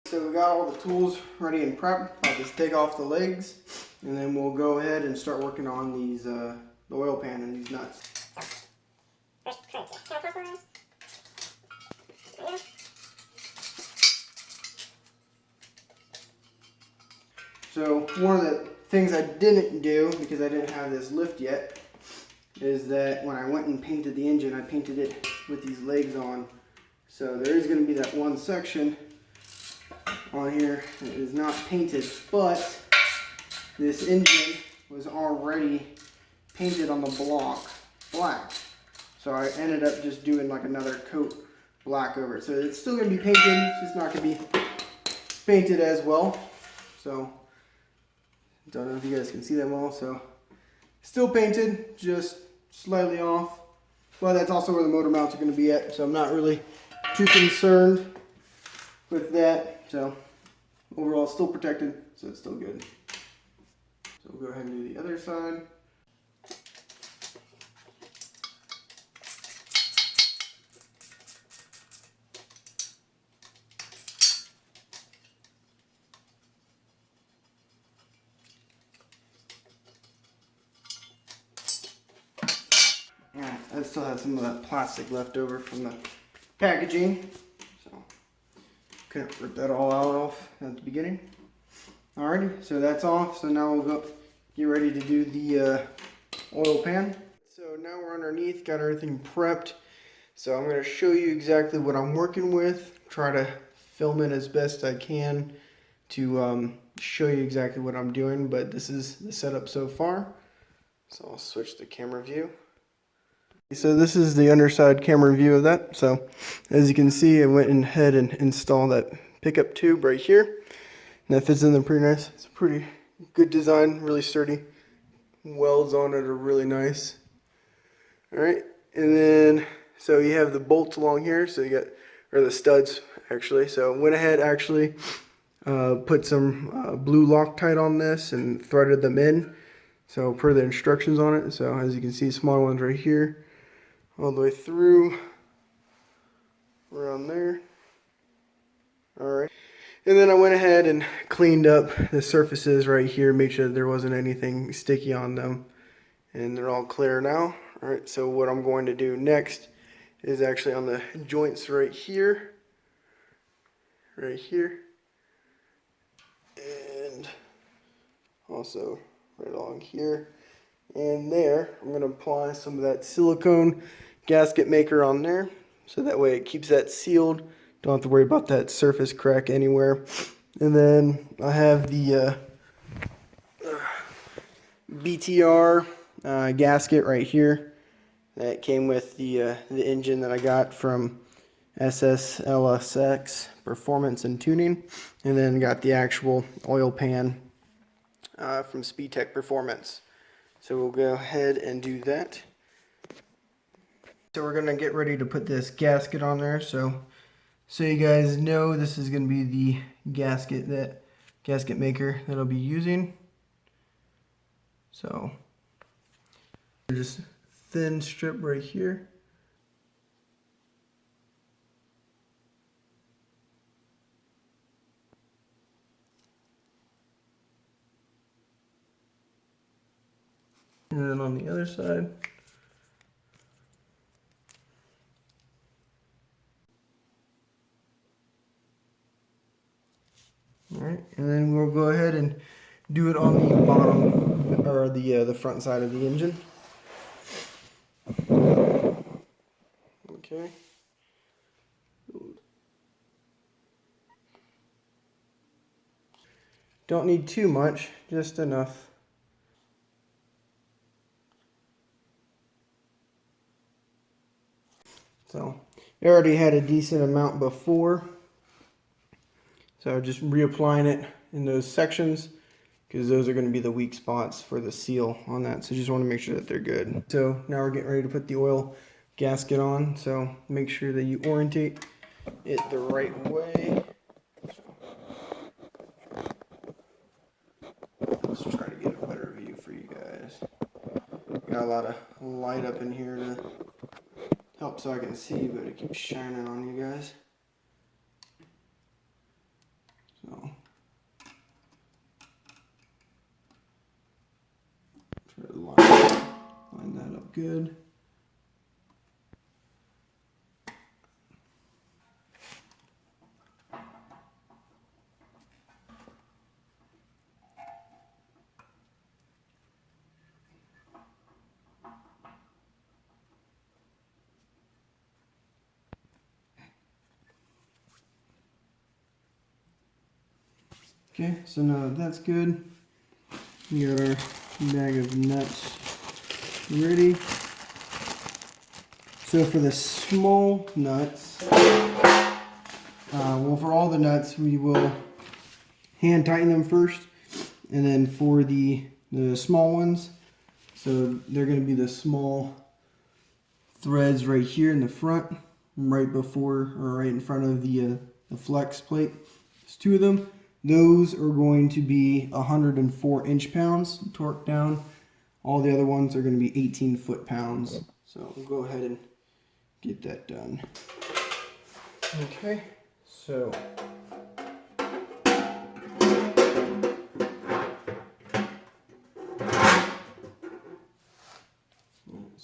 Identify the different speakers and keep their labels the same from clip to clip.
Speaker 1: So we got all the tools ready and prepped. I'll just take off the legs and then we'll go ahead and start working on these the oil pan and these nuts. So one of the things I didn't do, because I didn't have this lift yet, is that when I went and painted the engine, I painted it with these legs on. So there is going to be that one section on here that is not painted, but this engine was already painted on the block black. So I ended up just doing like another coat black over it. So it's still going to be painted, it's just not going to be painted as well. So don't know if you guys can see that well. So still painted, just slightly off. But that's also where the motor mounts are going to be at. So I'm not really too concerned with that. So overall it's still protected, so it's still good. So we'll go ahead and do the other side. I still have some of that plastic left over from the packaging, so couldn't rip that all off at the beginning. Alrighty, so that's off. So now we'll go get ready to do the oil pan. So now we're underneath, got everything prepped. So I'm going to show you exactly what I'm working with. Try to film it as best I can to show you exactly what I'm doing. But this is the setup so far. So I'll switch the camera view. So this is the underside camera view of that. So as you can see, I went ahead and installed that pickup tube right here. And that fits in there pretty nice. It's a pretty good design, really sturdy. Welds on it are really nice. Alright, and then so you have the bolts along here, so you got, or the studs actually. So I went ahead actually put some blue Loctite on this and threaded them in. So per the instructions on it. So as you can see, smaller ones right here, all the way through around there. Alright, and then I went ahead and cleaned up the surfaces right here, made sure that there wasn't anything sticky on them, and they're all clear now. Alright, so what I'm going to do next is actually on the joints right here, and also right along here and there. I'm going to apply some of that silicone gasket maker on there, so that way it keeps that sealed. Don't have to worry about that surface crack anywhere. And then I have the BTR gasket right here that came with the engine that I got from LSX Performance and Tuning, and then got the actual oil pan from Speedtech Performance. So we'll go ahead and do that. So we're gonna get ready to put this gasket on there. So you guys know, this is gonna be the gasket maker that I'll be using. So just thin strip right here. And then on the other side. Alright, and then we'll go ahead and do it on the bottom, or the front side of the engine. Okay. Don't need too much, just enough. So, I already had a decent amount before. So just reapplying it in those sections, because those are going to be the weak spots for the seal on that. So just want to make sure that they're good. So now we're getting ready to put the oil gasket on. So make sure that you orientate it the right way. Let's try to get a better view for you guys. Got a lot of light up in here to help so I can see, but it keeps shining on you guys. good. Okay, so now that that's good, we got our bag of nuts ready. So for the small nuts, well, for all the nuts, we will hand tighten them first, and then for the small ones, so they're going to be the small threads right here in the front, right before or right in front of the flex plate. There's two of them. Those are going to be 104 inch-pounds torqued down. All the other ones are going to be 18 foot-pounds. So we'll go ahead and get that done. Okay, so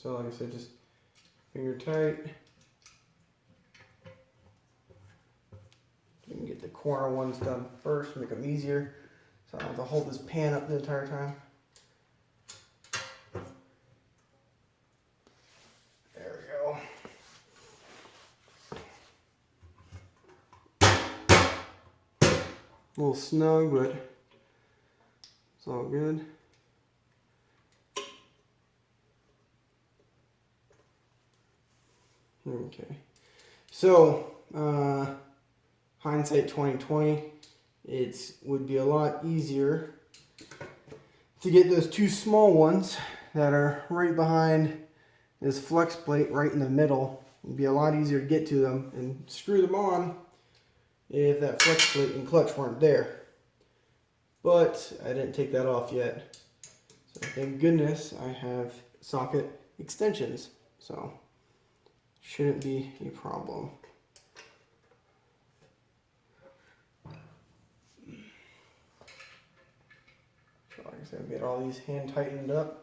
Speaker 1: like I said, just finger tight. You can get the corner ones done first, make them easier, so I don't have to hold this pan up the entire time. There we go. A little snug, but it's all good. Okay, so hindsight 2020, it would be a lot easier to get those two small ones that are right behind this flex plate right in the middle. It'd be a lot easier to get to them and screw them on if that flex plate and clutch weren't there. But I didn't take that off yet, so thank goodness I have socket extensions, so shouldn't be a problem. So like I said, get all these hand tightened up.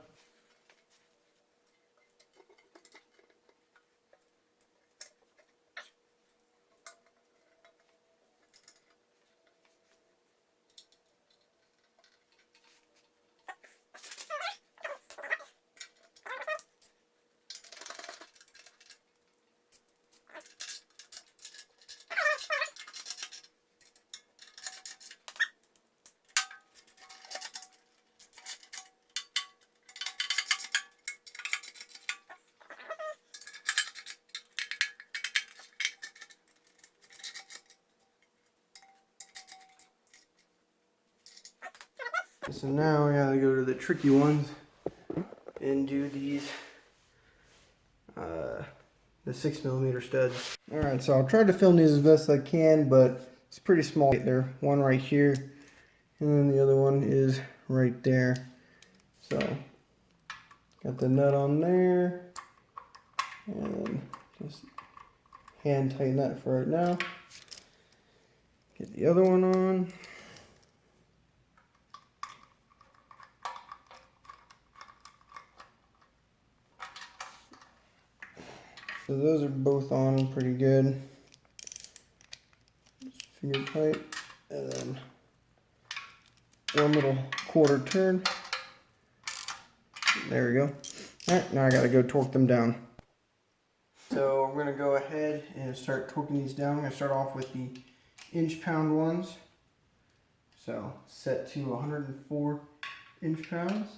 Speaker 1: So now we gotta go to the tricky ones and do these, the 6mm studs. Alright, so I'll try to film these as best I can, but it's pretty small. There, one right here, and then the other one is right there. So, got the nut on there, and then just hand tighten that for right now. Get the other one on. So those are both on pretty good. Just finger tight, and then one little quarter turn. There we go. Alright, now I gotta go torque them down. So I'm gonna go ahead and start torquing these down. I'm gonna start off with the inch-pound ones. So set to 104 inch-pounds.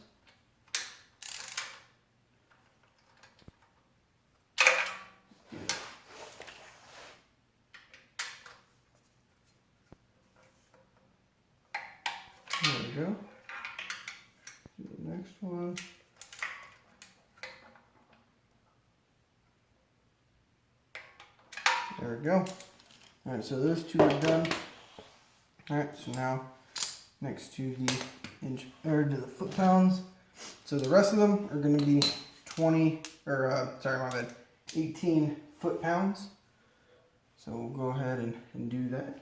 Speaker 1: There we go. Do the next one. There we go. Alright, so those two are done. Alright, so now next to the inch or to the foot-pounds. So the rest of them are going to be 18 foot-pounds. So we'll go ahead and do that.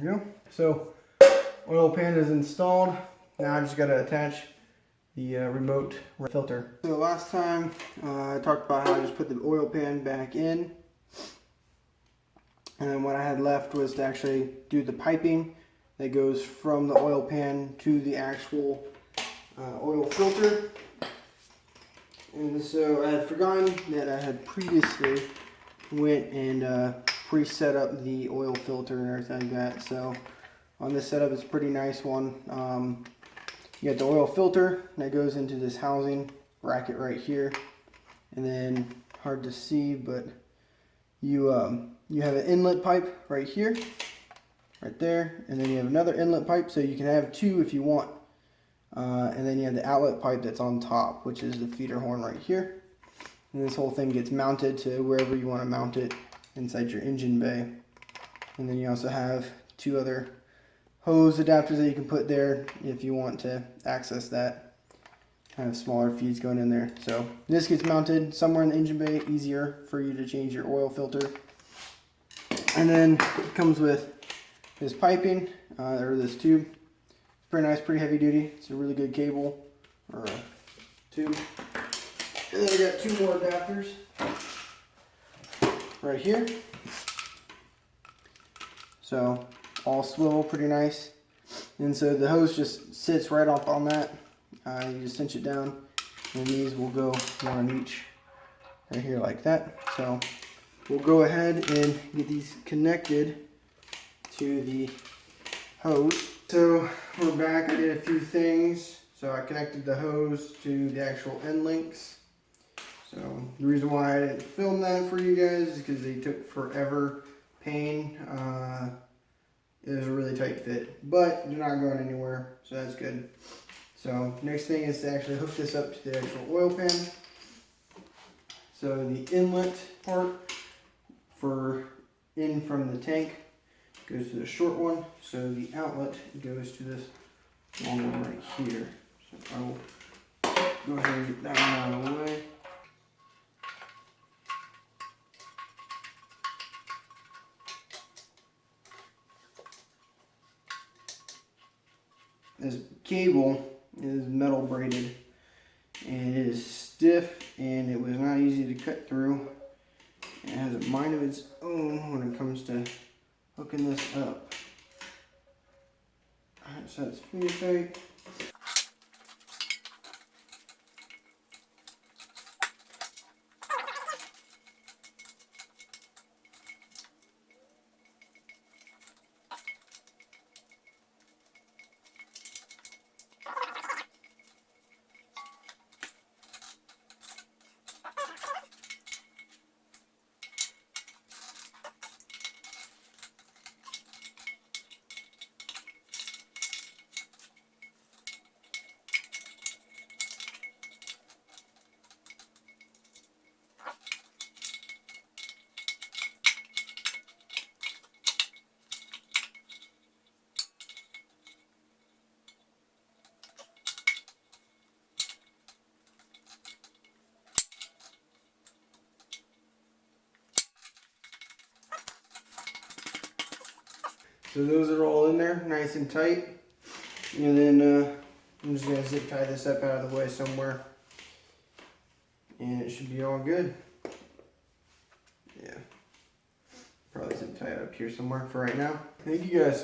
Speaker 1: we go. So oil pan is installed. Now I just got to attach the remote filter. So last time I talked about how I just put the oil pan back in, and then what I had left was to actually do the piping that goes from the oil pan to the actual oil filter. And so I had forgotten that I had previously went and pre-set up the oil filter and everything like that. So on this setup, it's a pretty nice one. You got the oil filter that goes into this housing bracket right here, and then hard to see, but you have an inlet pipe right here, right there, and then you have another inlet pipe, so you can have two if you want, and then you have the outlet pipe that's on top, which is the feeder horn right here, and this whole thing gets mounted to wherever you want to mount it inside your engine bay. And then you also have two other hose adapters that you can put there if you want to access that. Kind of smaller feeds going in there. So this gets mounted somewhere in the engine bay, easier for you to change your oil filter. And then it comes with this piping, or this tube. It's pretty nice, pretty heavy duty. It's a really good cable, or a tube. And then we got two more adapters right here. So all swivel, pretty nice. And so the hose just sits right up on that. You just cinch it down, and these will go one on each right here like that. So we'll go ahead and get these connected to the hose. So we're back. I did a few things. So I connected the hose to the actual end links. So the reason why I didn't film that for you guys is because they took forever. Pain. It was a really tight fit, but they're not going anywhere, so that's good. So next thing is to actually hook this up to the actual oil pan. So the inlet part for in from the tank goes to the short one. So the outlet goes to this long one right here. So I will go ahead and get that one out of the way. This cable is metal braided, and it is stiff, and it was not easy to cut through. It has a mind of its own when it comes to hooking this up. Alright, so that's pretty tight. So those are all in there, nice and tight. And then I'm just gonna zip tie this up out of the way somewhere, and it should be all good. Yeah, probably zip tie it up here somewhere for right now. Thank you guys.